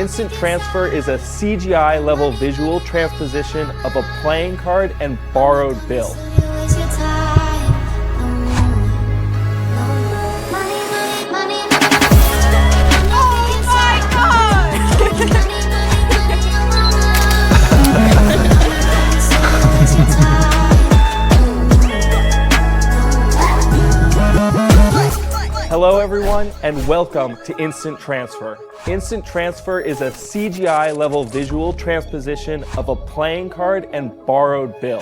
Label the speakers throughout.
Speaker 1: Instant transfer is a CGI level visual transposition of a playing card and borrowed bill. Hello everyone and welcome to Instant Transfer. Instant Transfer is a CGI level visual transposition of a playing card and borrowed bill.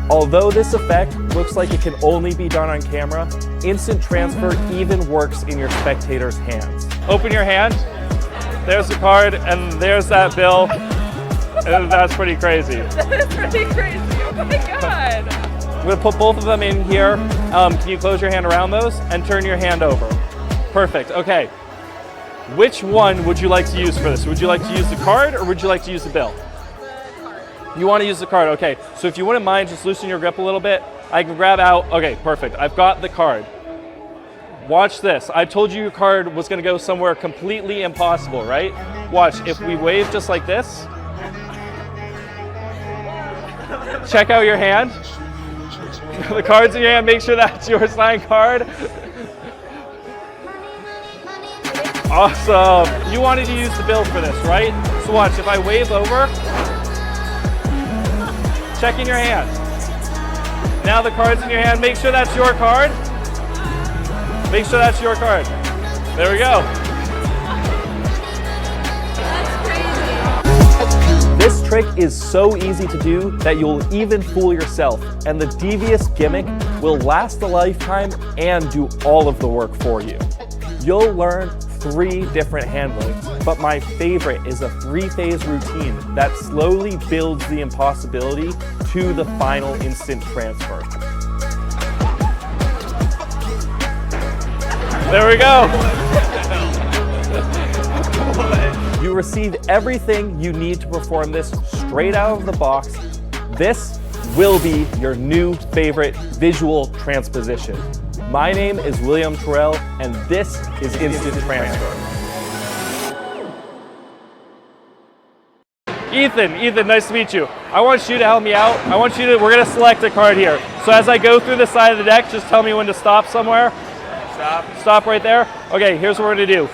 Speaker 1: Although this effect looks like it can only be done on camera, Instant Transfer even works in your spectator's hands. Open your hand, there's the card and there's that bill. And that's pretty crazy.
Speaker 2: That is pretty crazy, oh my god.
Speaker 1: I'm gonna put both of them in here. Can you close your hand around those and turn your hand over? Perfect, okay. Which one would you like to use for this? Would you like to use the card or would you like to use the bill?
Speaker 2: The card.
Speaker 1: You wanna use the card, okay. So if you wouldn't mind, just loosen your grip a little bit. I can grab out, okay, perfect. I've got the card. Watch this. I told you your card was gonna go somewhere completely impossible, right? Watch, if we wave just like this, check out your hand. The card's in your hand, make sure that's your signed card. Awesome. You wanted to use the bill for this, right? So watch, if I wave over, check in your hand. Now the card's in your hand, make sure that's your card. Make sure that's your card. There we go. This trick is so easy to do that you'll even fool yourself, and the devious gimmick will last a lifetime and do all of the work for you. You'll learn 3 different handlings, but my favorite is a 3-phase routine that slowly builds the impossibility to the final instant transfer. There we go. You receive everything you need to perform this straight out of the box. This will be your new favorite visual transposition. My name is William Tyrrell, and this is Instant Transfer. Ethan, nice to meet you. I want you to help me out. We're gonna select a card here. So as I go through the side of the deck, just tell me when to stop somewhere. Stop right there. Okay, here's what we're gonna do.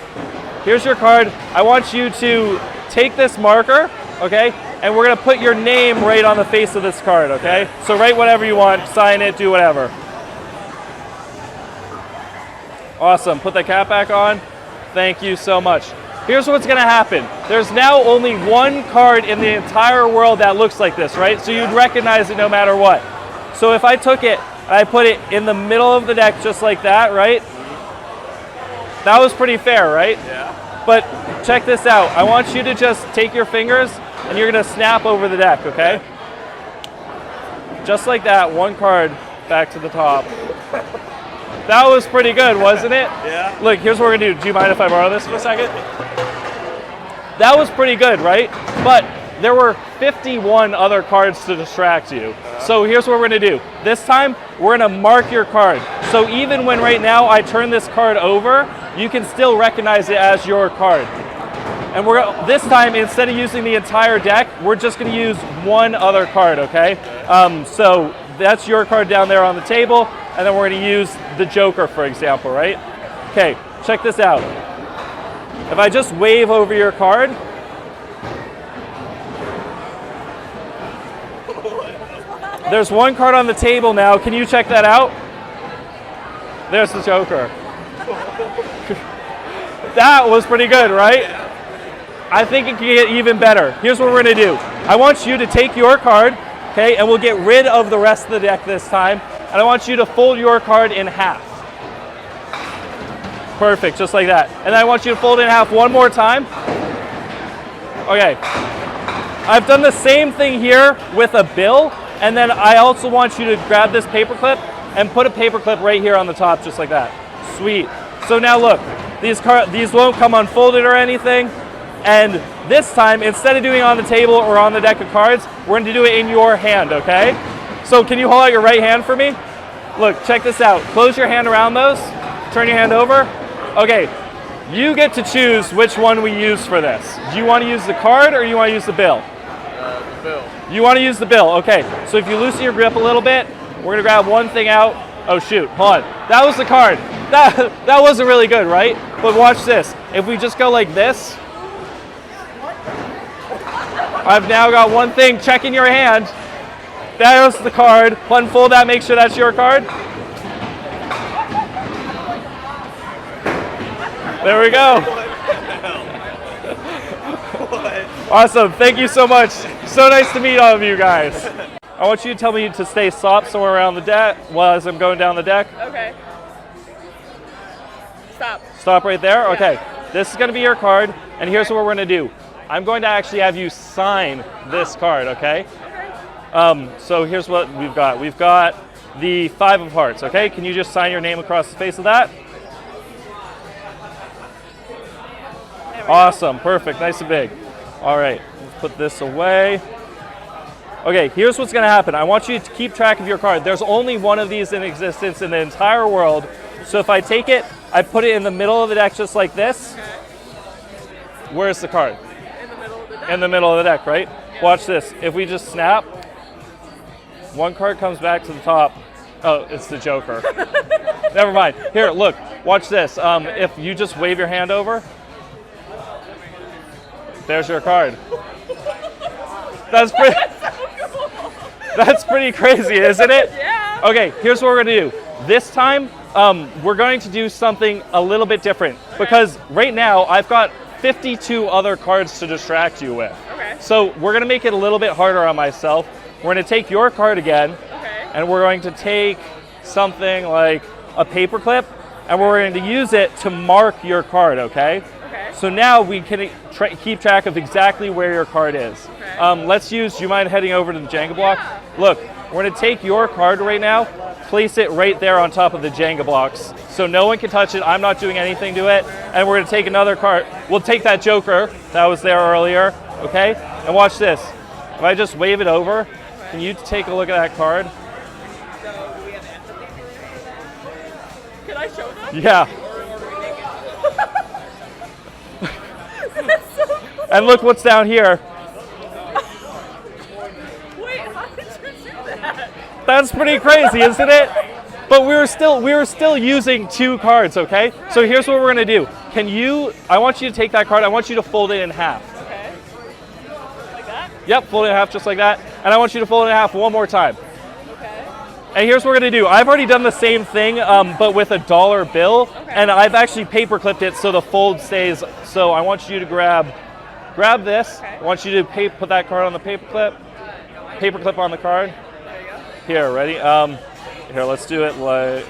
Speaker 1: Here's your card. I want you to take this marker, okay? And we're gonna put your name right on the face of this card, okay? So write whatever you want, sign it, do whatever. Awesome, put the cap back on. Thank you so much. Here's what's gonna happen. There's now only one card in the entire world that looks like this, right? So you'd recognize it no matter what. So if I took it and I put it in the middle of the deck just like that, right? That was pretty fair, right? Yeah. But check this out. I want you to just take your fingers and you're gonna snap over the deck, okay? Just like that, one card back to the top. That was pretty good, wasn't it? Yeah. Look, here's what we're gonna do. Do you mind if I borrow this for a second? That was pretty good, right? But there were 51 other cards to distract you. So here's what we're gonna do. This time, we're gonna mark your card. So even when right now I turn this card over, you can still recognize it as your card. And this time, instead of using the entire deck, we're just gonna use one other card, okay? So that's your card down there on the table, and then we're gonna use the Joker, for example, right? Okay, check this out. If I just wave over your card, there's one card on the table now. Can you check that out? There's the Joker. That was pretty good, right? I think it can get even better. Here's what we're gonna do. I want you to take your card, okay, and we'll get rid of the rest of the deck this time. And I want you to fold your card in half. Perfect, just like that. And then I want you to fold it in half one more time. Okay. I've done the same thing here with a bill. And then I also want you to grab this paper clip and put a paper clip right here on the top, just like that. Sweet. So now look, these won't come unfolded or anything. And this time, instead of doing it on the table or on the deck of cards, we're going to do it in your hand, okay? So can you hold out your right hand for me? Look, check this out. Close your hand around those. Turn your hand over. Okay, You get to choose which one we use for this. Do you want to use the card or you want to use the bill?
Speaker 3: The bill.
Speaker 1: You want to use the bill, okay. So if you loosen your grip a little bit, we're gonna grab one thing out. Oh shoot, hold on. That was the card. That wasn't really good, right? But watch this. If we just go like this, I've now got one thing, check in your hand. That was the card. Unfold that, make sure that's your card. There we go. Awesome, thank you so much. So nice to meet all of you guys. I want you to tell me to stay stopped somewhere around the deck while as I'm going down the deck.
Speaker 2: Okay. Stop.
Speaker 1: Stop right there?
Speaker 2: Yeah.
Speaker 1: Okay. This is going to be your card, and here's what we're going to do. I'm going to actually have you sign this card, okay? So here's what we've got. We've got the 5 of hearts, okay? Can you just sign your name across the face of that? Awesome, perfect, nice and big. All right, let's put this away. Okay, here's what's gonna happen. I want you to keep track of your card. There's only one of these in existence in the entire world. So if I take it, I put it in the middle of the deck just like this.
Speaker 2: Okay.
Speaker 1: Where's the card?
Speaker 2: In the middle of the deck.
Speaker 1: In the middle of the deck, right? Yeah. Watch this. If we just snap, one card comes back to the top. Oh, it's the Joker. Never mind. Here, look, watch this. If you just wave your hand over, there's your card. That's pretty. That's pretty crazy, isn't it?
Speaker 2: Yeah.
Speaker 1: Okay, here's what we're gonna do. This time, we're going to do something a little bit different because right now I've got 52 other cards to distract you with.
Speaker 2: Okay.
Speaker 1: So we're gonna make it a little bit harder on myself. We're gonna take your card again,
Speaker 2: Okay.
Speaker 1: and we're going to take something like a paper clip, and we're going to use it to mark your card, okay?
Speaker 2: Okay.
Speaker 1: So now we can keep track of exactly where your card is.
Speaker 2: Okay.
Speaker 1: Let's use, do you mind heading over to the Jenga block?
Speaker 2: Yeah.
Speaker 1: Look, we're gonna take your card right now, place it right there on top of the Jenga blocks. So no one can touch it, I'm not doing anything to it. And we're gonna take another card. We'll take that Joker that was there earlier, okay? And watch this. If I just wave it over, can you take a look at that card?
Speaker 2: So do we have empathy for Can I show them?
Speaker 1: Yeah.
Speaker 2: That's so cool.
Speaker 1: And look what's down here.
Speaker 2: Wait, how did you do that?
Speaker 1: That's pretty crazy, isn't it? But we were still using 2 cards, okay? So here's what we're gonna do. I want you to take that card, I want you to fold it in half.
Speaker 2: Okay. Like that?
Speaker 1: Yep, fold it in half just like that. And I want you to fold it in half one more time.
Speaker 2: Okay.
Speaker 1: And here's what we're gonna do. I've already done the same thing, but with a dollar bill.
Speaker 2: Okay.
Speaker 1: And I've actually paper clipped it so the fold stays. So I want you to grab this.
Speaker 2: Okay.
Speaker 1: I want you to put that card on the paper clip. Paper clip on the card.
Speaker 2: There you go.
Speaker 1: Here, ready? Here, let's do it like,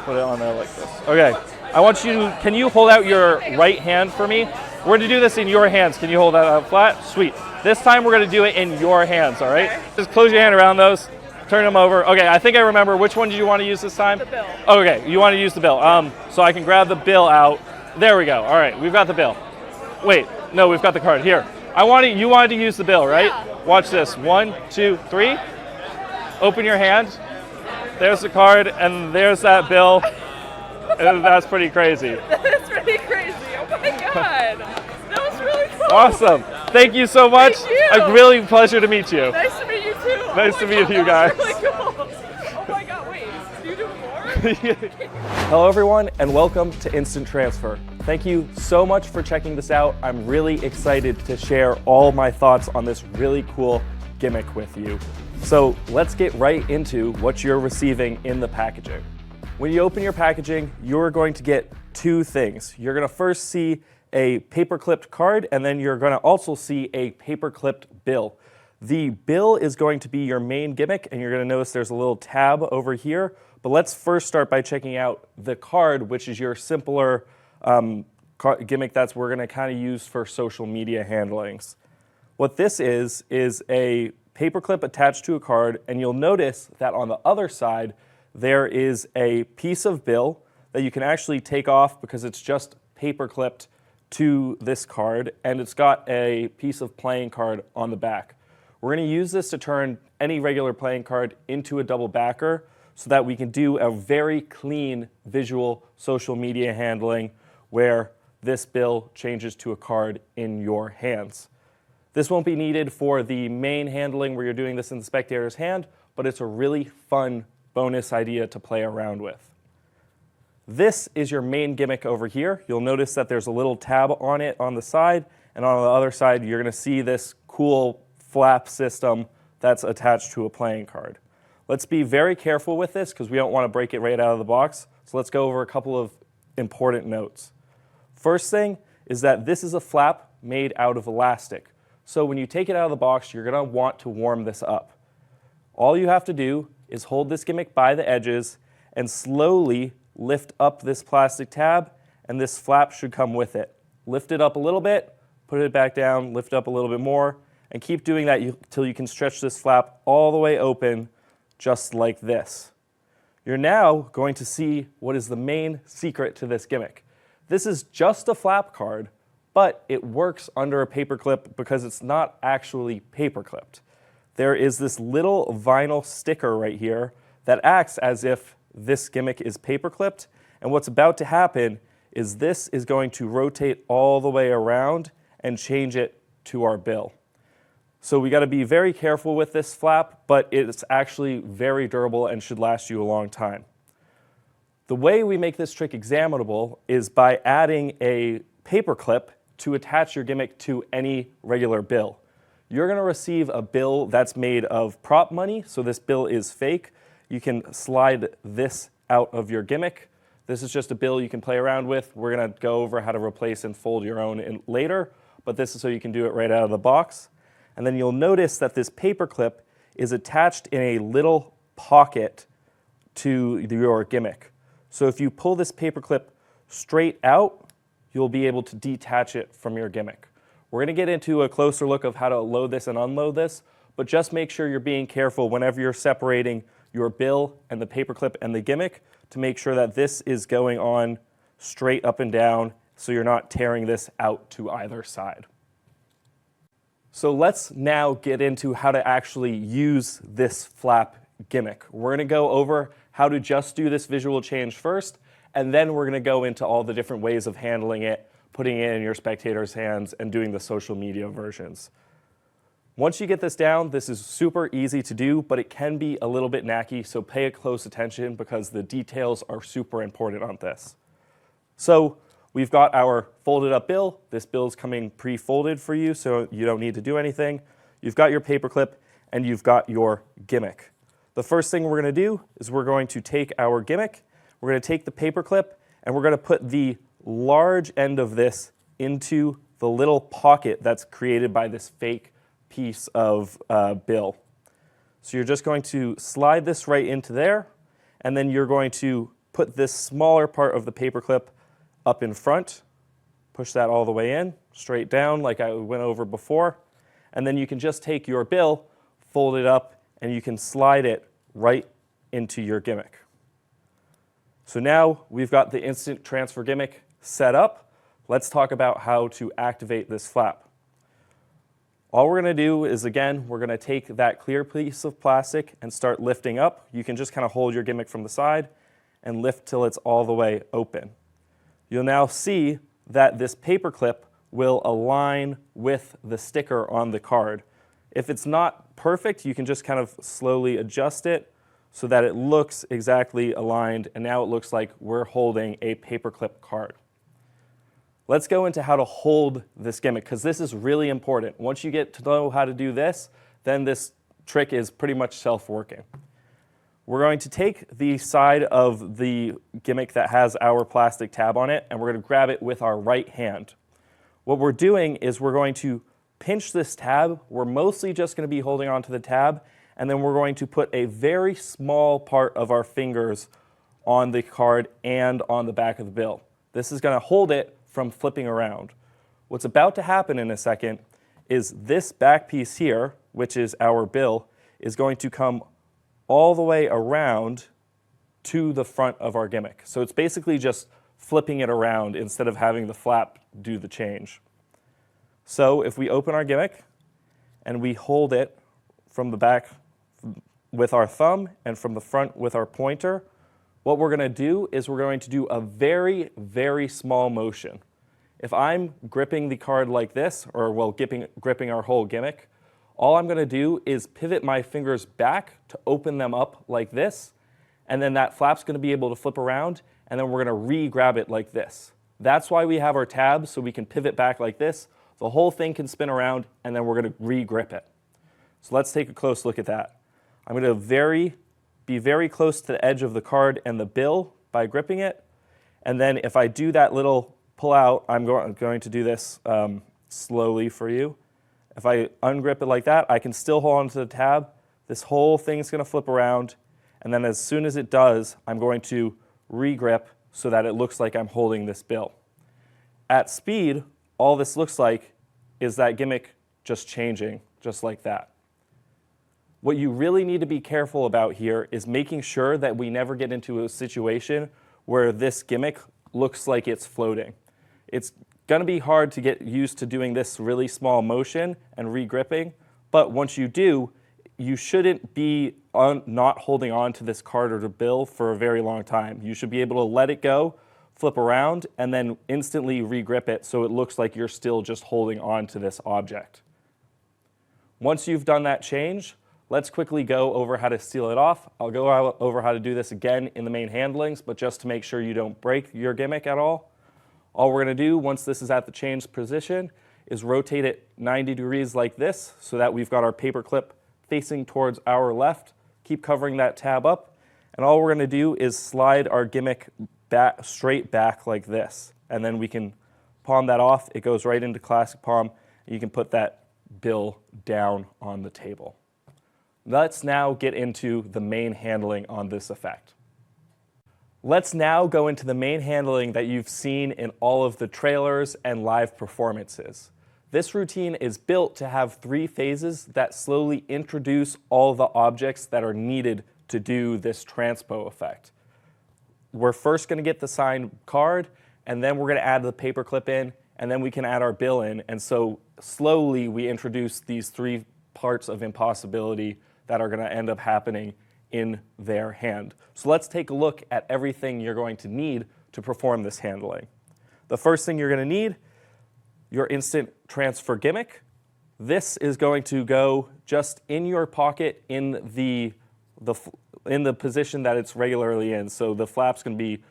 Speaker 1: put it on there like this. Okay, I want you to, can you hold out your right hand for me? We're gonna do this in your hands. Can you hold that out flat? Sweet. This time we're gonna do it in your hands, all right?
Speaker 2: Okay.
Speaker 1: Just close your hand around those, turn them over. Okay, I think I remember. Which one did you want to use this time?
Speaker 2: The bill.
Speaker 1: Okay, you want to use the bill. So I can grab the bill out. There we go, all right, we've got the bill. Wait, no, we've got the card, here. You wanted to use the bill, right?
Speaker 2: Yeah.
Speaker 1: Watch this, 1, 2, 3. Open your hand. There's the card, and there's that bill. And that's pretty crazy.
Speaker 2: That's pretty crazy. Oh my god. That was really cool.
Speaker 1: Awesome. Thank you so much.
Speaker 2: Thank you.
Speaker 1: A really pleasure to meet you.
Speaker 2: Nice to meet you too.
Speaker 1: Nice to meet you guys.
Speaker 2: That was really cool. Oh my god, wait. Do you do more?
Speaker 1: Hello everyone, and welcome to Instant Transfer. Thank you so much for checking this out. I'm really excited to share all my thoughts on this really cool gimmick with you. So let's get right into what you're receiving in the packaging. When you open your packaging, you're going to get 2 things. You're gonna first see a paper clipped card, and then you're gonna also see a paper clipped bill. The bill is going to be your main gimmick, and you're gonna notice there's a little tab over here. But let's first start by checking out the card, which is your simpler gimmick that's we're gonna kind of use for social media handlings. What this is a paperclip attached to a card, and you'll notice that on the other side there is a piece of bill that you can actually take off because it's just paper clipped to this card, and it's got a piece of playing card on the back. We're going to use this to turn any regular playing card into a double backer so that we can do a very clean visual social media handling where this bill changes to a card in your hands. This won't be needed for the main handling where you're doing this in the spectator's hand, but it's a really fun bonus idea to play around with. This is your main gimmick over here. You'll notice that there's a little tab on it on the side, and on the other side you're going to see this cool flap system that's attached to a playing card. Let's be very careful with this because we don't want to break it right out of the box. So let's go over a couple of important notes. First thing is that this is a flap made out of elastic. So when you take it out of the box, you're going to want to warm this up. All you have to do is hold this gimmick by the edges and slowly lift up this plastic tab, and this flap should come with it. Lift it up a little bit, put it back down, lift up a little bit more, and keep doing that until you can stretch this flap all the way open, just like this. You're now going to see what is the main secret to this gimmick. This is just a flap card, but it works under a paper clip because it's not actually paper clipped. There is this little vinyl sticker right here that acts as if this gimmick is paper clipped, and what's about to happen is this is going to rotate all the way around and change it to our bill. So we got to be very careful with this flap, but it's actually very durable and should last you a long time. The way we make this trick examinable is by adding a paper clip to attach your gimmick to any regular bill. You're going to receive a bill that's made of prop money, so this bill is fake. You can slide this out of your gimmick. This is just a bill you can play around with. We're going to go over how to replace and fold your own later, but this is so you can do it right out of the box. And then you'll notice that this paper clip is attached in a little pocket to your gimmick. So if you pull this paper clip straight out, you'll be able to detach it from your gimmick. We're going to get into a closer look of how to load this and unload this, but just make sure you're being careful whenever you're separating your bill and the paper clip and the gimmick to make sure that this is going on straight up and down so you're not tearing this out to either side. So let's now get into how to actually use this flap gimmick. We're going to go over how to just do this visual change first, and then we're going to go into all the different ways of handling it, putting it in your spectator's hands, and doing the social media versions. Once you get this down, this is super easy to do, but it can be a little bit knacky, so pay close attention because the details are super important on this. So we've got our folded up bill. This bill is coming pre-folded for you, so you don't need to do anything. You've got your paper clip, and you've got your gimmick. The first thing we're going to do is we're going to take our gimmick, we're going to take the paper clip, and we're going to put the large end of this into the little pocket that's created by this fake piece of bill. So you're just going to slide this right into there, and then you're going to put this smaller part of the paper clip up in front, push that all the way in, straight down like I went over before, and then you can just take your bill, fold it up, and you can slide it right into your gimmick. So now we've got the instant transfer gimmick set up. Let's talk about how to activate this flap. All we're going to do is, again, we're going to take that clear piece of plastic and start lifting up. You can just kind of hold your gimmick from the side and lift till it's all the way open. You'll now see that this paper clip will align with the sticker on the card. If it's not perfect, you can just kind of slowly adjust it so that it looks exactly aligned, and now it looks like we're holding a paperclip card. Let's go into how to hold this gimmick, because this is really important. Once you get to know how to do this, then this trick is pretty much self-working. We're going to take the side of the gimmick that has our plastic tab on it, and we're going to grab it with our right hand. What we're doing is we're going to pinch this tab. We're mostly just going to be holding onto the tab, and then we're going to put a very small part of our fingers on the card and on the back of the bill. This is going to hold it from flipping around. What's about to happen in a second is this back piece here, which is our bill, is going to come all the way around to the front of our gimmick. So it's basically just flipping it around instead of having the flap do the change. So if we open our gimmick and we hold it from the back with our thumb and from the front with our pointer, what we're going to do is we're going to do a very, very small motion. If I'm gripping the card like this, or well, gripping our whole gimmick, all I'm going to do is pivot my fingers back to open them up like this, and then that flap's going to be able to flip around, and then we're going to re-grab it like this. That's why we have our tabs, so we can pivot back like this. The whole thing can spin around, and then we're going to re-grip it. So let's take a close look at that. I'm going to be very close to the edge of the card and the bill by gripping it, and then if I do that little pull out, I'm going to do this slowly for you. If I ungrip it like that, I can still hold onto the tab. This whole thing's going to flip around, and then as soon as it does, I'm going to re-grip so that it looks like I'm holding this bill. At speed, all this looks like is that gimmick just changing, just like that. What you really need to be careful about here is making sure that we never get into a situation where this gimmick looks like it's floating. It's going to be hard to get used to doing this really small motion and re-gripping, but once you do, you shouldn't be not holding on to this card or the bill for a very long time. You should be able to let it go, flip around, and then instantly re-grip it so it looks like you're still just holding on to this object. Once you've done that change, let's quickly go over how to seal it off. I'll go over how to do this again in the main handlings, but just to make sure you don't break your gimmick at all. All we're going to do once this is at the changed position is rotate it 90 degrees like this so that we've got our paper clip facing towards our left. Keep covering that tab up, and all we're going to do is slide our gimmick back, straight back like this, and then we can palm that off. It goes right into classic palm, and you can put that bill down on the table. Let's now get into the main handling on this effect. Let's now go into the main handling that you've seen in all of the trailers and live performances. This routine is built to have 3 phases that slowly introduce all the objects that are needed to do this transpo effect. We're first going to get the signed card, and then we're going to add the paper clip in, and then we can add our bill in, and so slowly we introduce these 3 parts of impossibility that are going to end up happening in their hand. So let's take a look at everything you're going to need to perform this handling. The first thing you're going to need, your instant transfer gimmick. This is going to go just in your pocket in the position that it's regularly in. So the flap's going to be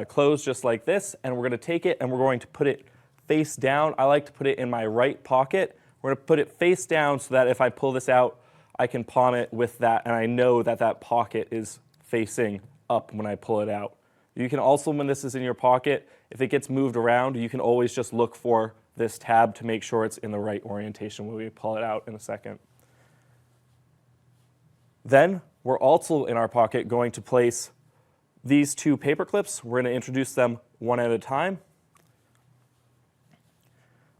Speaker 1: closed just like this, and we're going to take it and we're going to put it face down. I like to put it in my right pocket. We're going to put it face down so that if I pull this out, I can palm it with that, and I know that that pocket is facing up when I pull it out. You can also, when this is in your pocket, if it gets moved around, you can always just look for this tab to make sure it's in the right orientation when we pull it out in a second. Then we're also in our pocket going to place these 2 paper clips. We're going to introduce them one at a time.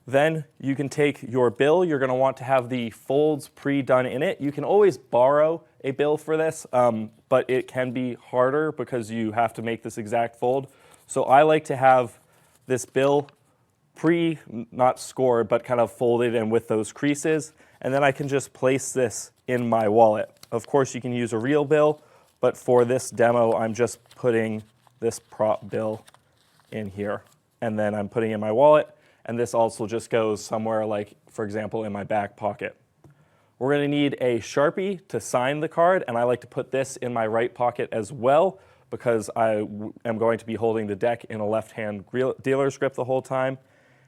Speaker 1: Then you can take your bill. You're going to want to have the folds pre-done in it. You can always borrow a bill for this, but it can be harder because you have to make this exact fold. So I like to have this bill not scored, but kind of folded and with those creases. And then I can just place this in my wallet. Of course, you can use a real bill, but for this demo, I'm just putting this prop bill in here. And then I'm putting it in my wallet. And this also just goes somewhere like, for example, in my back pocket. We're going to need a Sharpie to sign the card, and I like to put this in my right pocket as well because I am going to be holding the deck in a left-hand dealer's grip the whole time.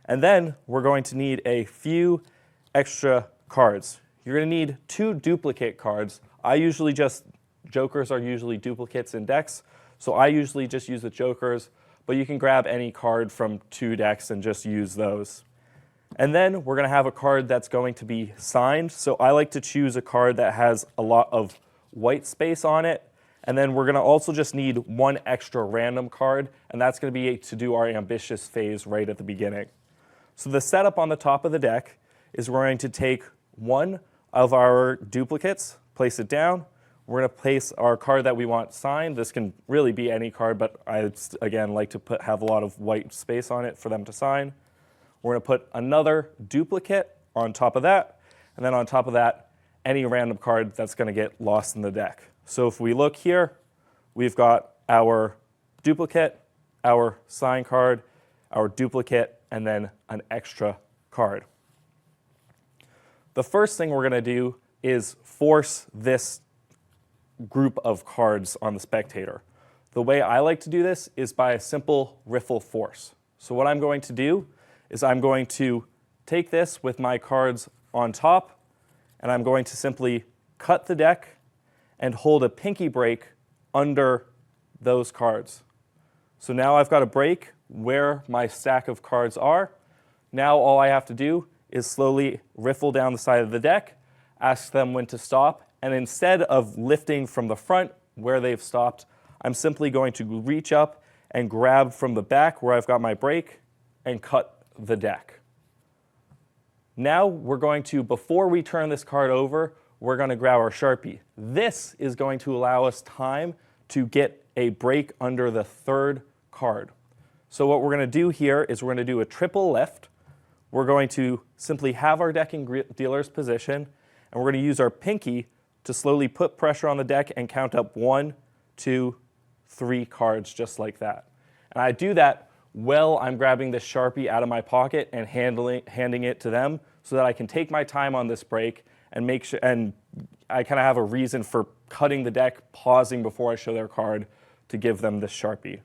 Speaker 1: And then we're going to need a few extra cards. You're going to need 2 duplicate cards. Jokers are usually duplicates in decks, so I usually just use the jokers, but you can grab any card from 2 decks and just use those. And then we're going to have a card that's going to be signed, so I like to choose a card that has a lot of white space on it. And then we're going to also just need 1 extra random card, and that's going to be to do our ambitious phase right at the beginning. So the setup on the top of the deck is we're going to take 1 of our duplicates, place it down. We're going to place our card that we want signed. This can really be any card, but I, again, like to have a lot of white space on it for them to sign. We're going to put another duplicate on top of that, and then on top of that, any random card that's going to get lost in the deck. So if we look here, we've got our duplicate, our sign card, our duplicate, and then an extra card. The first thing we're going to do is force this group of cards on the spectator. The way I like to do this is by a simple riffle force. So what I'm going to do is I'm going to take this with my cards on top, and I'm going to simply cut the deck and hold a pinky break under those cards. So now I've got a break where my stack of cards are. Now all I have to do is slowly riffle down the side of the deck, ask them when to stop, and instead of lifting from the front where they've stopped, I'm simply going to reach up and grab from the back where I've got my break and cut the deck. Now we're going to, before we turn this card over, we're going to grab our Sharpie. This is going to allow us time to get a break under the third card. So what we're going to do here is we're going to do a triple lift. We're going to simply have our deck in dealer's position, and we're going to use our pinky to slowly put pressure on the deck and count up 1, 2, 3 cards just like that. And I do that while I'm grabbing this Sharpie out of my pocket and handing it to them so that I can take my time on this break and make sure, and I kind of have a reason for cutting the deck, pausing before I show their card to give them this Sharpie.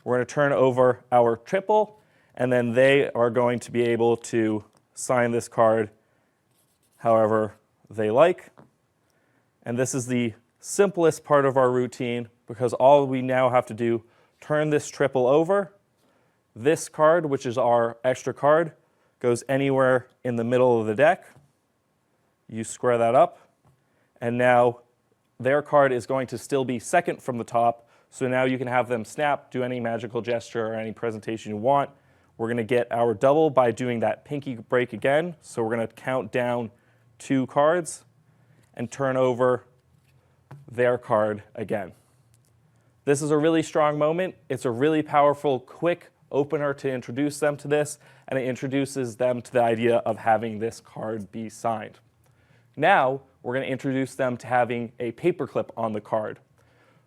Speaker 1: We're going to turn over our triple, and then they are going to be able to sign this card however they like. And this is the simplest part of our routine because all we now have to do, turn this triple over. This card, which is our extra card, goes anywhere in the middle of the deck. You square that up, and now their card is going to still be second from the top, so now you can have them snap, do any magical gesture or any presentation you want. We're going to get our double by doing that pinky break again, so we're going to count down 2 cards and turn over their card again. This is a really strong moment. It's a really powerful, quick opener to introduce them to this, and it introduces them to the idea of having this card be signed. Now, we're going to introduce them to having a paperclip on the card.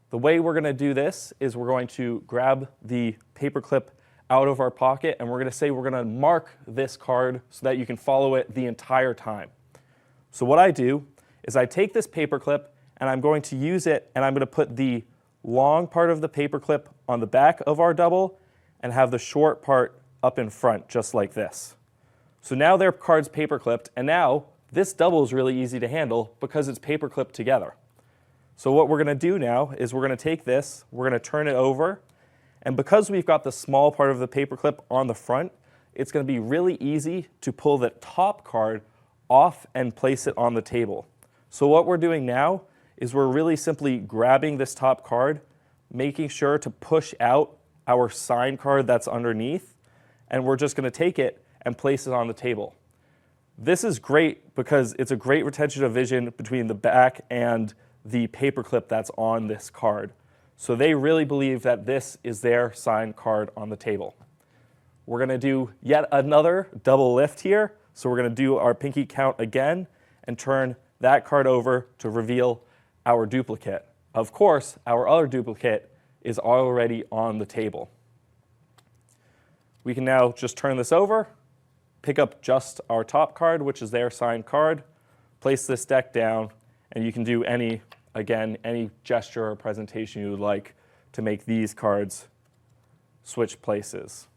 Speaker 1: The way we're going to do this is we're going to grab the paperclip out of our pocket, and we're going to say we're going to mark this card so that you can follow it the entire time. So what I do is I take this paperclip, and I'm going to use it, and I'm going to put the long part of the paperclip on the back of our double and have the short part up in front, just like this. So now their card's paperclipped, and now this double is really easy to handle because it's paperclipped together. So what we're going to do now is we're going to take this, we're going to turn it over, and because we've got the small part of the paperclip on the front, it's going to be really easy to pull the top card off and place it on the table. So what we're doing now is we're really simply grabbing this top card, making sure to push out our sign card that's underneath, and we're just going to take it and place it on the table. This is great because it's a great retention of vision between the back and the paperclip that's on this card. So they really believe that this is their signed card on the table. We're going to do yet another double lift here. So we're going to do our pinky count again and turn that card over to reveal our duplicate. Of course, our other duplicate is already on the table. We can now just turn this over, pick up just our top card, which is their signed card, place this deck down, and you can do any gesture or presentation you would like to make these cards switch places.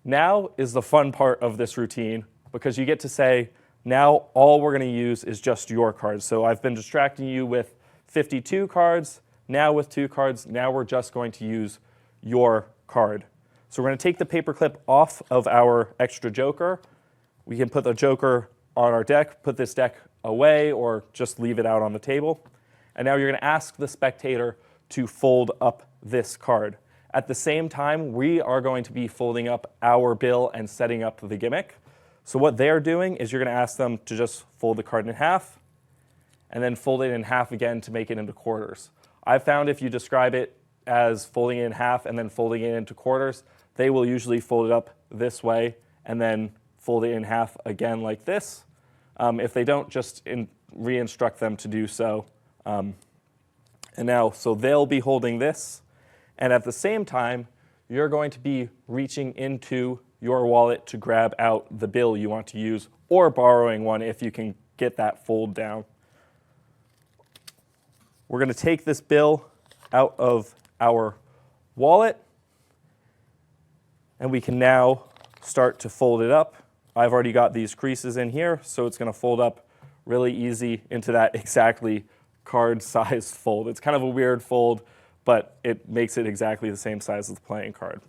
Speaker 1: Now is the fun part of this routine because you get to say, now all we're going to use is just your cards. So I've been distracting you with 52 cards, now with 2 cards, now we're just going to use your card. So we're going to take the paperclip off of our extra joker. We can put the joker on our deck, put this deck away, or just leave it out on the table. And now you're going to ask the spectator to fold up this card. At the same time, we are going to be folding up our bill and setting up the gimmick. So what they're doing is you're going to ask them to just fold the card in half and then fold it in half again to make it into quarters. I've found if you describe it as folding it in half and then folding it into quarters, they will usually fold it up this way and then fold it in half again like this. If they don't, just re-instruct them to do so, and And now, so they'll be holding this, and at the same time, you're going to be reaching into your wallet to grab out the bill you want to use, or borrowing one if you can get that fold down. We're going to take this bill out of our wallet, and we can now start to fold it up. I've already got these creases in here, so it's going to fold up really easy into that exactly card-sized fold. It's kind of a weird fold, but it makes it exactly the same size as the playing card.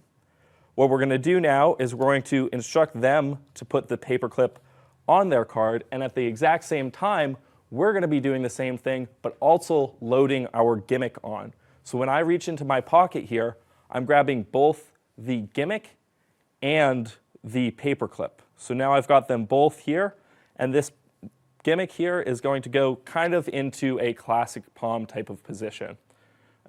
Speaker 1: What we're going to do now is we're going to instruct them to put the paperclip on their card, and at the exact same time, we're going to be doing the same thing, but also loading our gimmick on. So when I reach into my pocket here, I'm grabbing both the gimmick and the paperclip. So now I've got them both here, and this gimmick here is going to go kind of into a classic palm type of position.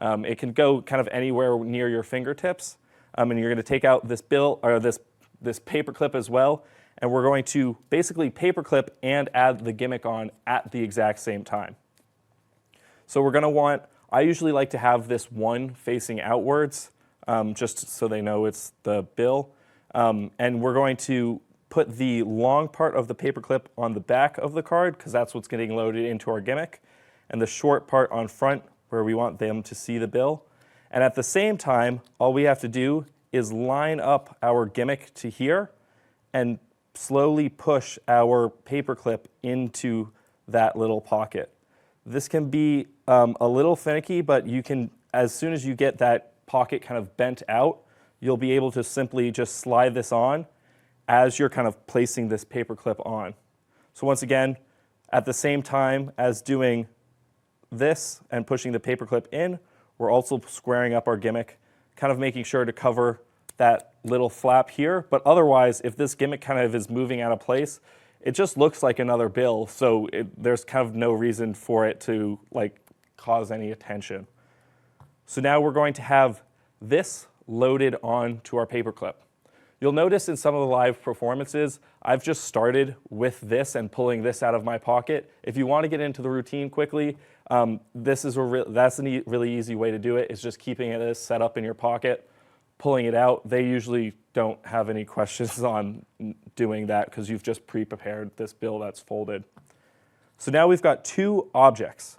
Speaker 1: It can go kind of anywhere near your fingertips, and you're going to take out this bill or this paperclip as well, and we're going to basically paperclip and add the gimmick on at the exact same time. So we're going to want, I usually like to have this one facing outwards, just so they know it's the bill, and we're going to put the long part of the paperclip on the back of the card because that's what's getting loaded into our gimmick, and the short part on front where we want them to see the bill. And at the same time, all we have to do is line up our gimmick to here and slowly push our paperclip into that little pocket. This can be a little finicky, but you can, as soon as you get that pocket kind of bent out, you'll be able to simply just slide this on as you're kind of placing this paperclip on. So once again, at the same time as doing this and pushing the paperclip in, we're also squaring up our gimmick, kind of making sure to cover that little flap here. But otherwise, if this gimmick kind of is moving out of place, it just looks like another bill. So there's kind of no reason for it to like cause any attention. So now we're going to have this loaded onto our paperclip. You'll notice in some of the live performances, I've just started with this and pulling this out of my pocket. If you want to get into the routine quickly, that's a really easy way to do it, is just keeping it set up in your pocket, pulling it out. They usually don't have any questions on doing that because you've just pre-prepared this bill that's folded. So now we've got two objects,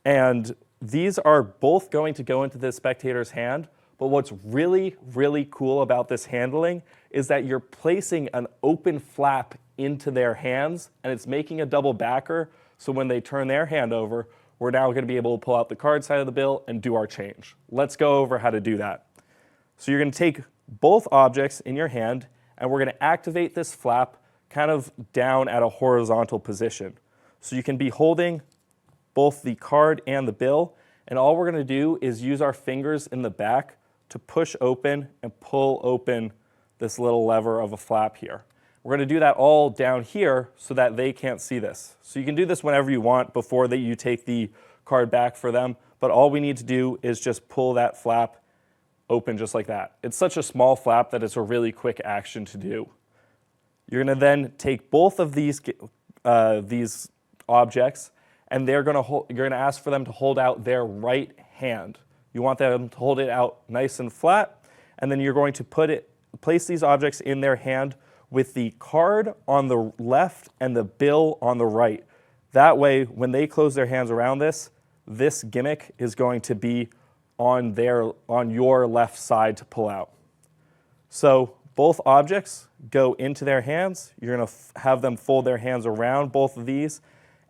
Speaker 1: and these are both going to go into the spectator's hand. But what's really, really cool about this handling is that you're placing an open flap into their hands, and it's making a double backer, so when they turn their hand over, we're now going to be able to pull out the card side of the bill and do our change. Let's go over how to do that. So you're going to take both objects in your hand, and we're going to activate this flap kind of down at a horizontal position. So you can be holding both the card and the bill, and all we're going to do is use our fingers in the back to push open and pull open this little lever of a flap here. We're going to do that all down here so that they can't see this. So you can do this whenever you want before that you take the card back for them, but all we need to do is just pull that flap open just like that. It's such a small flap that it's a really quick action to do. You're going to then take both of these objects, and you're going to ask for them to hold out their right hand. You want them to hold it out nice and flat, and then you're going to place these objects in their hand with the card on the left and the bill on the right. That way, when they close their hands around this gimmick is going to be on your left side to pull out. So both objects go into their hands. You're going to have them fold their hands around both of these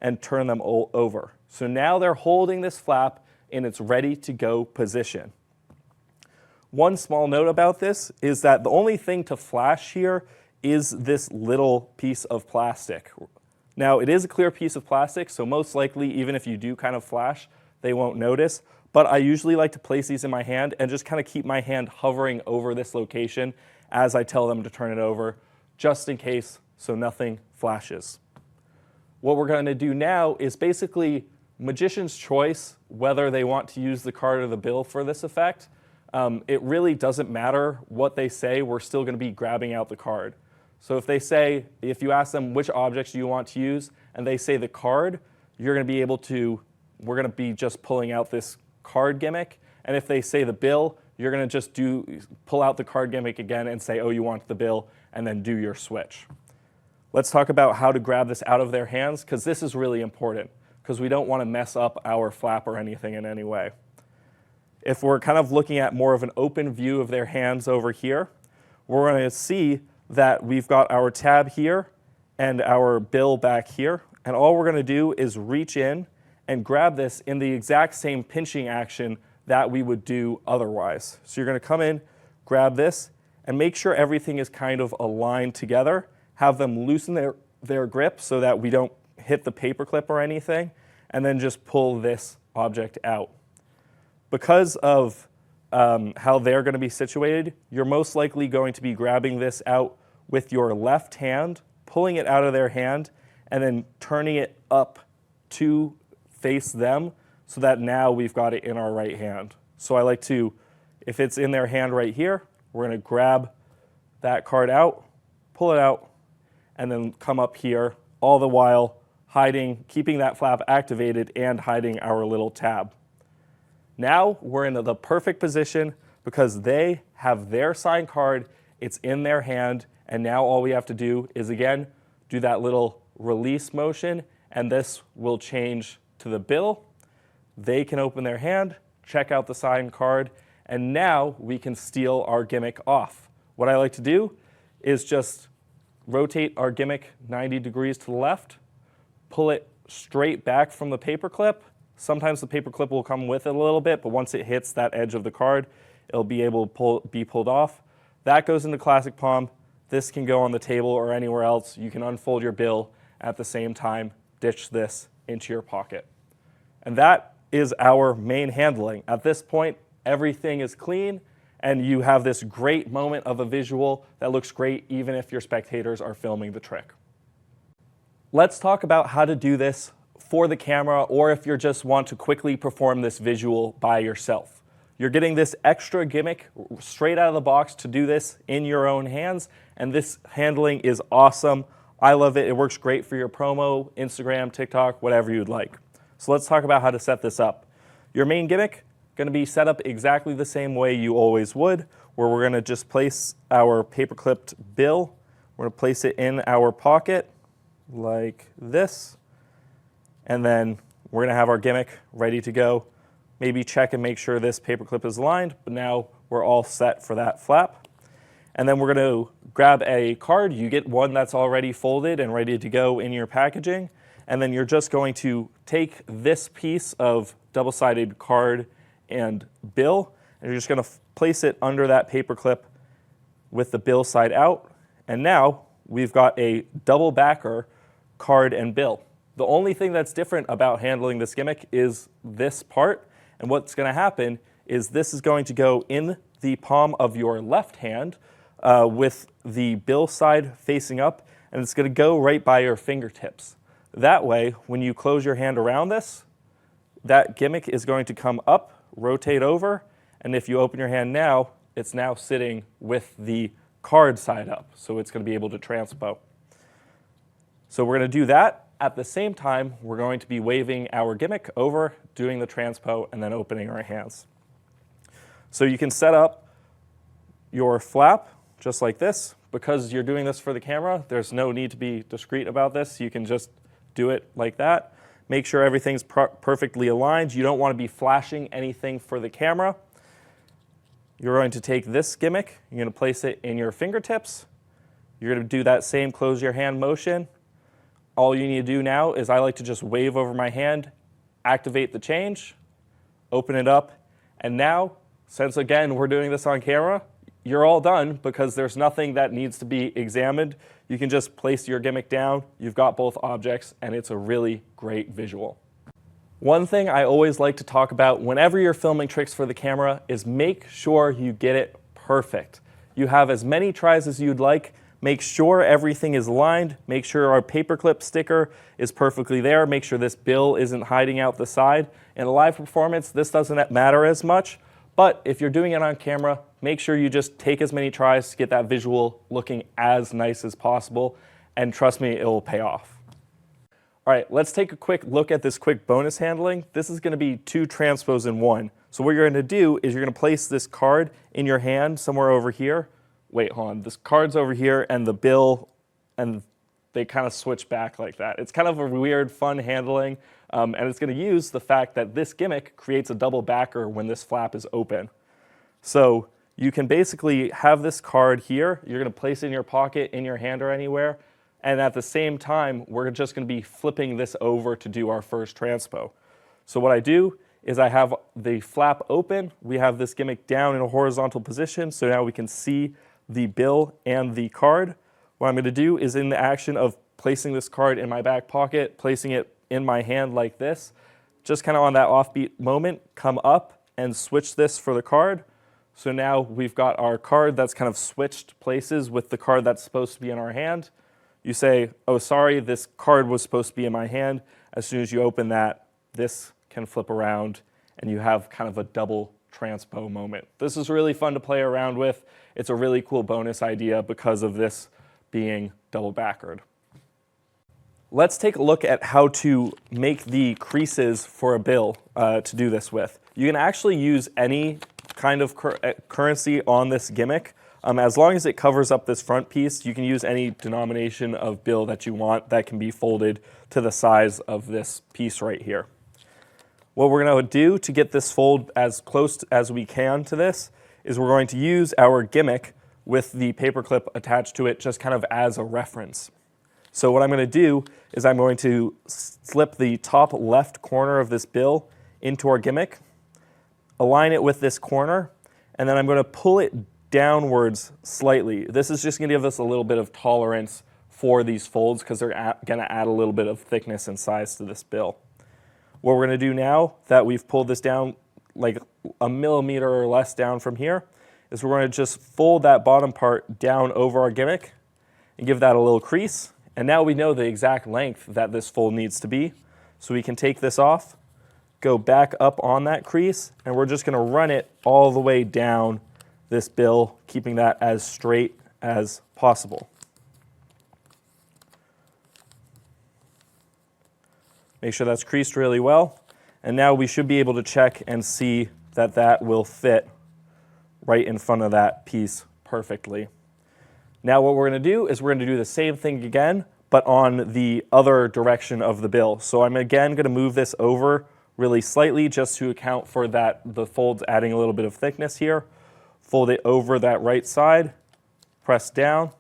Speaker 1: and turn them over. So now they're holding this flap in its ready-to-go position. One small note about this is that the only thing to flash here is this little piece of plastic. Now, it is a clear piece of plastic, so most likely, even if you do kind of flash, they won't notice. But I usually like to place these in my hand and just kind of keep my hand hovering over this location as I tell them to turn it over, just in case, so nothing flashes. What we're going to do now is basically magician's choice whether they want to use the card or the bill for this effect. It really doesn't matter what they say, we're still going to be grabbing out the card. So if you ask them which objects you want to use and they say the card, we're going to be just pulling out this card gimmick. And if they say the bill, you're going to just pull out the card gimmick again and say, oh, you want the bill, and then do your switch. Let's talk about how to grab this out of their hands, because this is really important, because we don't want to mess up our flap or anything in any way. If we're kind of looking at more of an open view of their hands over here, we're going to see that we've got our tab here and our bill back here. And all we're going to do is reach in and grab this in the exact same pinching action that we would do otherwise. So you're going to come in, grab this, and make sure everything is kind of aligned together. Have them loosen their grip so that we don't hit the paperclip or anything, and then just pull this object out. Because of how they're going to be situated, you're most likely going to be grabbing this out with your left hand, pulling it out of their hand, and then turning it up to face them so that now we've got it in our right hand. So I like to, if it's in their hand right here, we're going to grab that card out, pull it out, and then come up here, all the while hiding, keeping that flap activated and hiding our little tab. Now we're in the perfect position because they have their signed card, it's in their hand, and now all we have to do is, again, do that little release motion, and this will change to the bill. They can open their hand, check out the signed card, and now we can steal our gimmick off. What I like to do is just rotate our gimmick 90 degrees to the left, pull it straight back from the paperclip. Sometimes the paperclip will come with it a little bit, but once it hits that edge of the card, it'll be able to be pulled off. That goes into Classic Palm. This can go on the table or anywhere else. You can unfold your bill at the same time, ditch this into your pocket. And that is our main handling. At this point, everything is clean, and you have this great moment of a visual that looks great even if your spectators are filming the trick. Let's talk about how to do this for the camera, or if you just want to quickly perform this visual by yourself. You're getting this extra gimmick straight out of the box to do this in your own hands, and this handling is awesome. I love it. It works great for your promo, Instagram, TikTok, whatever you'd like. So let's talk about how to set this up. Your main gimmick, going to be set up exactly the same way you always would, where we're going to just place our paper-clipped bill. We're going to place it in our pocket like this. And then we're going to have our gimmick ready to go. Maybe check and make sure this paperclip is aligned, but now we're all set for that flap. And then we're going to grab a card. You get one that's already folded and ready to go in your packaging. And then you're just going to take this piece of double-sided card and bill, and you're just going to place it under that paperclip with the bill side out. And now we've got a double backer card and bill. The only thing that's different about handling this gimmick is this part, and what's going to happen is this is going to go in the palm of your left hand with the bill side facing up, and it's going to go right by your fingertips. That way, when you close your hand around this, that gimmick is going to come up, rotate over, and if you open your hand now, it's now sitting with the card side up, so it's going to be able to transpo. So we're going to do that. At the same time, we're going to be waving our gimmick over, doing the transpo, and then opening our hands. So you can set up your flap just like this. Because you're doing this for the camera, there's no need to be discreet about this. You can just do it like that. Make sure everything's perfectly aligned. You don't want to be flashing anything for the camera. You're going to take this gimmick, you're going to place it in your fingertips. You're going to do that same close your hand motion. All you need to do now is I like to just wave over my hand, activate the change, open it up, and now, since again we're doing this on camera, you're all done because there's nothing that needs to be examined. You can just place your gimmick down, you've got both objects, and it's a really great visual. One thing I always like to talk about whenever you're filming tricks for the camera is make sure you get it perfect. You have as many tries as you'd like. Make sure everything is aligned. Make sure our paperclip sticker is perfectly there. Make sure this bill isn't hiding out the side. In a live performance, this doesn't matter as much, but if you're doing it on camera, make sure you just take as many tries to get that visual looking as nice as possible, and trust me, it will pay off. All right, let's take a quick look at this quick bonus handling. This is gonna be 2 transpos in 1. So what you're gonna do is you're gonna place this card in your hand somewhere over here. Wait, hold on, this card's over here and the bill, and they kind of switch back like that. It's kind of a weird, fun handling, and it's gonna use the fact that this gimmick creates a double backer when this flap is open. So you can basically have this card here, you're gonna place it in your pocket, in your hand, or anywhere, and at the same time, we're just gonna be flipping this over to do our first transpo. So what I do is I have the flap open, we have this gimmick down in a horizontal position, so now we can see the bill and the card. What I'm gonna do is in the action of placing this card in my back pocket, placing it in my hand like this, just kind of on that offbeat moment, come up and switch this for the card. So now we've got our card that's kind of switched places with the card that's supposed to be in our hand. You say, oh, sorry, this card was supposed to be in my hand. As soon as you open that, this can flip around and you have kind of a double transpo moment. This is really fun to play around with. It's a really cool bonus idea because of this being double backered. Let's take a look at how to make the creases for a bill to do this with. You can actually use any kind of currency on this gimmick. As long as it covers up this front piece, you can use any denomination of bill that you want that can be folded to the size of this piece right here. What we're going to do to get this fold as close as we can to this is we're going to use our gimmick with the paperclip attached to it just kind of as a reference. So what I'm going to do is I'm going to slip the top left corner of this bill into our gimmick, align it with this corner, and then I'm going to pull it downwards slightly. This is just going to give us a little bit of tolerance for these folds because they're going to add a little bit of thickness and size to this bill. What we're going to do now that we've pulled this down like a millimeter or less down from here is we're going to just fold that bottom part down over our gimmick and give that a little crease. And now we know the exact length that this fold needs to be. So we can take this off, go back up on that crease, and we're just going to run it all the way down this bill, keeping that as straight as possible. Make sure that's creased really well. And now we should be able to check and see that that will fit right in front of that piece perfectly. Now what we're going to do is we're going to do the same thing again, but on the other direction of the bill. So I'm again going to move this over really slightly just to account for that the fold's adding a little bit of thickness here. Fold it over that right side, press down,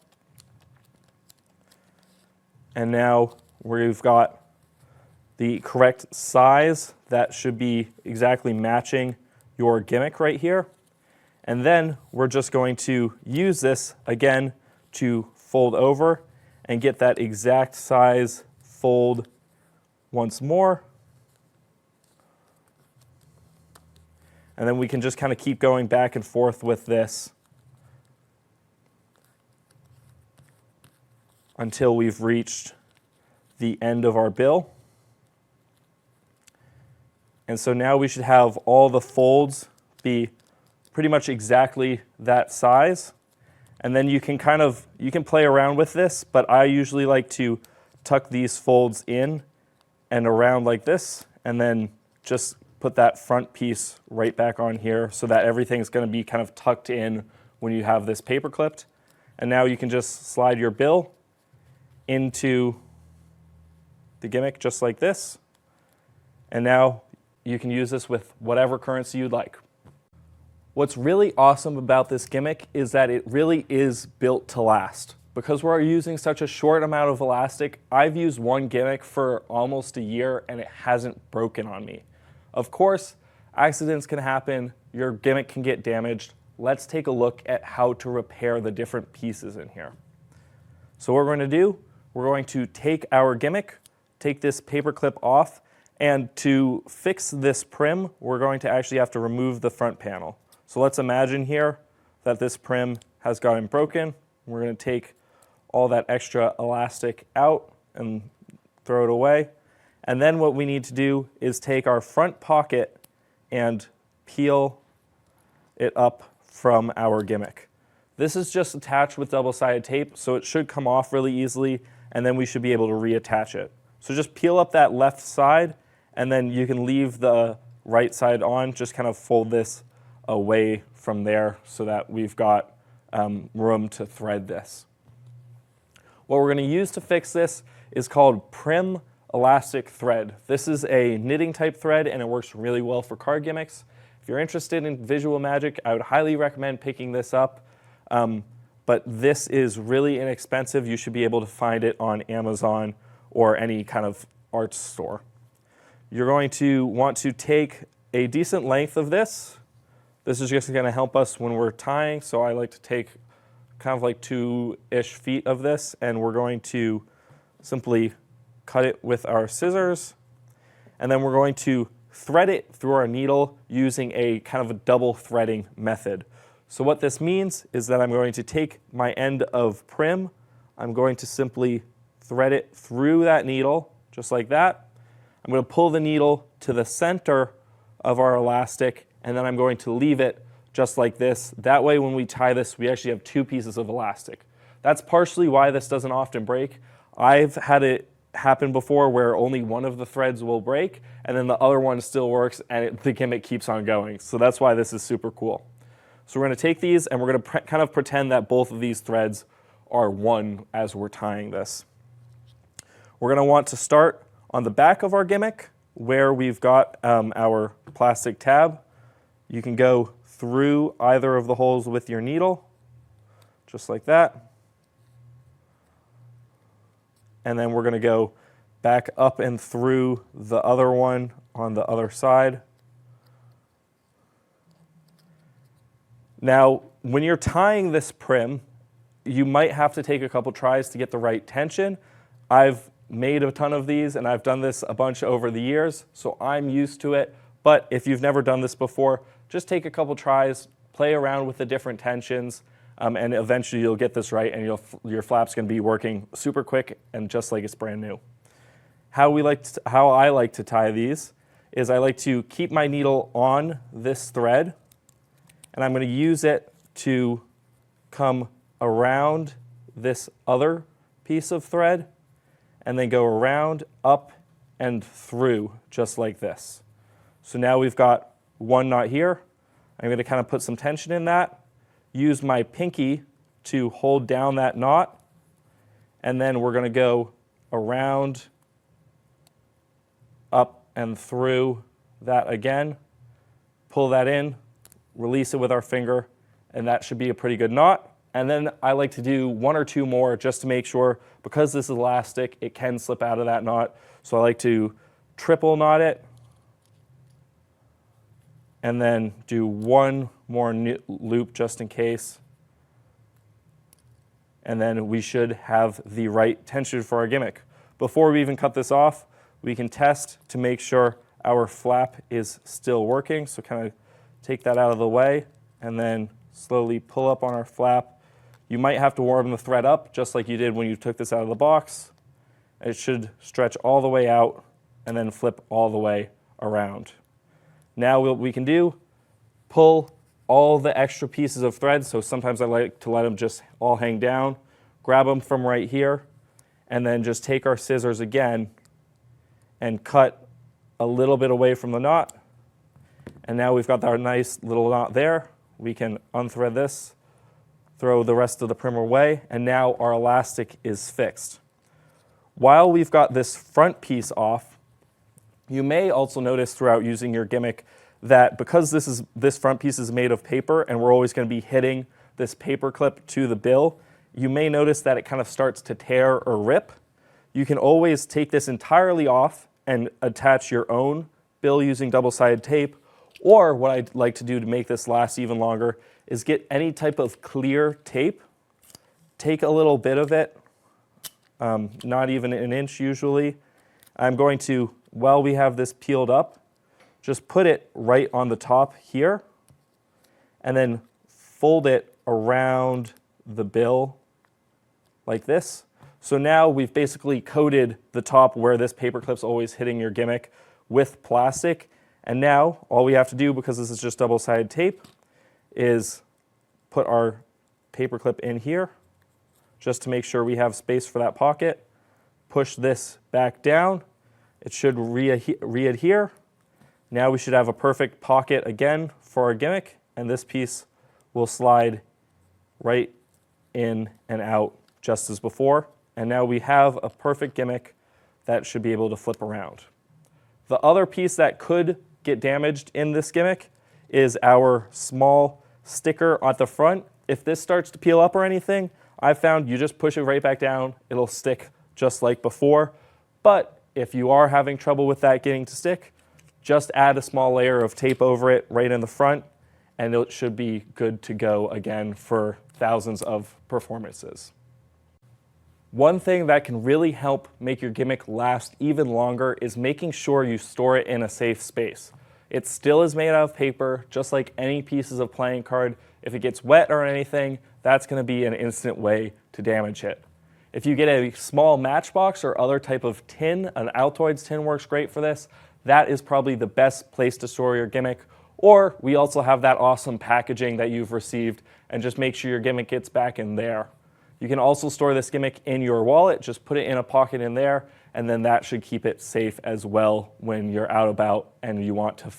Speaker 1: and now we've got the correct size that should be exactly matching your gimmick right here. And then we're just going to use this again to fold over and get that exact size fold once more. And then we can just kind of keep going back and forth with this until we've reached the end of our bill. And so now we should have all the folds be pretty much exactly that size. And then you can play around with this, but I usually like to tuck these folds in and around like this, and then just put that front piece right back on here so that everything's going to be kind of tucked in when you have this paper clipped. And now you can just slide your bill into the gimmick just like this. And now you can use this with whatever currency you'd like. What's really awesome about this gimmick is that it really is built to last. Because we're using such a short amount of elastic, I've used one gimmick for almost a year and it hasn't broken on me. Of course, accidents can happen, your gimmick can get damaged. Let's take a look at how to repair the different pieces in here. So what we're going to do, we're going to take our gimmick, take this paper clip off, and to fix this prim, we're going to actually have to remove the front panel. So let's imagine here that this prim has gotten broken. We're going to take all that extra elastic out and throw it away. And then what we need to do is take our front pocket and peel it up from our gimmick. This is just attached with double-sided tape, so it should come off really easily, and then we should be able to reattach it. So just peel up that left side, and then you can leave the right side on. Just kind of fold this away from there so that we've got room to thread this. What we're going to use to fix this is called Prim Elastic Thread. This is a knitting type thread, and it works really well for card gimmicks. If you're interested in visual magic, I would highly recommend picking this up. But this is really inexpensive. You should be able to find it on Amazon or any kind of art store. You're going to want to take a decent length of this. This is just going to help us when we're tying, so I like to take kind of like 2-ish feet of this, and we're going to simply cut it with our scissors, and then we're going to thread it through our needle using a kind of a double threading method. So what this means is that I'm going to take my end of Prim, I'm going to simply thread it through that needle, just like that. I'm going to pull the needle to the center of our elastic, and then I'm going to leave it just like this. That way when we tie this, we actually have 2 pieces of elastic. That's partially why this doesn't often break. I've had it happen before where only one of the threads will break, and then the other one still works, and the gimmick keeps on going. So that's why this is super cool. So we're going to take these, and we're going to kind of pretend that both of these threads are one as we're tying this. We're going to want to start on the back of our gimmick where we've got our plastic tab. You can go through either of the holes with your needle, just like that. And then we're going to go back up and through the other one on the other side. Now, when you're tying this Prim, you might have to take a couple tries to get the right tension. I've made a ton of these, and I've done this a bunch over the years, so I'm used to it. But if you've never done this before, just take a couple tries, play around with the different tensions, and eventually you'll get this right, and your flap's going to be working super quick and just like it's brand new. How I like to tie these is I like to keep my needle on this thread, and I'm going to use it to come around this other piece of thread and then go around, up, and through, just like this. So now we've got one knot here. I'm going to kind of put some tension in that, use my pinky to hold down that knot, and then we're going to go around, up, and through that again, pull that in, release it with our finger, and that should be a pretty good knot. And then I like to do 1 or 2 more just to make sure, because this is elastic, it can slip out of that knot. So I like to triple knot it, and then do 1 more loop just in case. And then we should have the right tension for our gimmick. Before we even cut this off, we can test to make sure our flap is still working. So kind of take that out of the way and then slowly pull up on our flap. You might have to warm the thread up just like you did when you took this out of the box. It should stretch all the way out and then flip all the way around. Now what we can do, pull all the extra pieces of thread. So sometimes I like to let them just all hang down, grab them from right here, and then just take our scissors again and cut a little bit away from the knot. And now we've got our nice little knot there. We can unthread this, throw the rest of the primer away, and now our elastic is fixed. While we've got this front piece off, you may also notice throughout using your gimmick that because this front piece is made of paper and we're always going to be hitting this paper clip to the bill, you may notice that it kind of starts to tear or rip. You can always take this entirely off and attach your own bill using double-sided tape, or what I'd like to do to make this last even longer is get any type of clear tape, take a little bit of it, not even an inch usually. I'm going to, while we have this peeled up, just put it right on the top here and then fold it around the bill like this. So now we've basically coated the top where this paper clip's always hitting your gimmick with plastic. And now all we have to do, because this is just double-sided tape, is put our paper clip in here just to make sure we have space for that pocket. push this back down. It should re-adhere. Now we should have a perfect pocket again for our gimmick, and this piece will slide right in and out just as before. And now we have a perfect gimmick that should be able to flip around. The other piece that could get damaged in this gimmick is our small sticker at the front. If this starts to peel up or anything, I've found you just push it right back down, it'll stick just like before. But if you are having trouble with that getting to stick, just add a small layer of tape over it right in the front, and it should be good to go again for thousands of performances. One thing that can really help make your gimmick last even longer is making sure you store it in a safe space. It still is made out of paper, just like any pieces of playing card. If it gets wet or anything, that's going to be an instant way to damage it. If you get a small matchbox or other type of tin, an Altoids tin works great for this, that is probably the best place to store your gimmick. Or we also have that awesome packaging that you've received, and just make sure your gimmick gets back in there. You can also store this gimmick in your wallet, just put it in a pocket in there, and then that should keep it safe as well when you're out about and you want to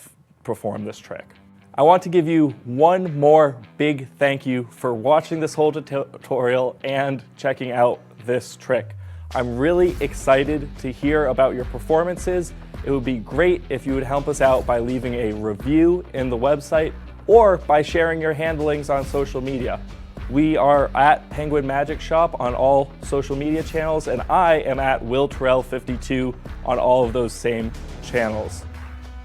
Speaker 1: perform this trick. I want to give you one more big thank you for watching this whole tutorial and checking out this trick. I'm really excited to hear about your performances. It would be great if you would help us out by leaving a review in the website or by sharing your handlings on social media. We are at Penguin Magic Shop on all social media channels, and I am at Tyrrell52 on all of those same channels.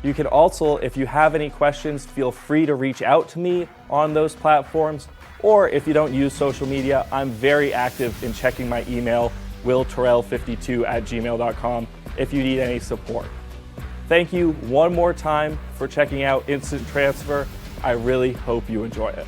Speaker 1: You can also, if you have any questions, feel free to reach out to me on those platforms, or if you don't use social media, I'm very active in checking my email, willtyrrell52@gmail.com, if you need any support. Thank you one more time for checking out Instant Transfer. I really hope you enjoy it.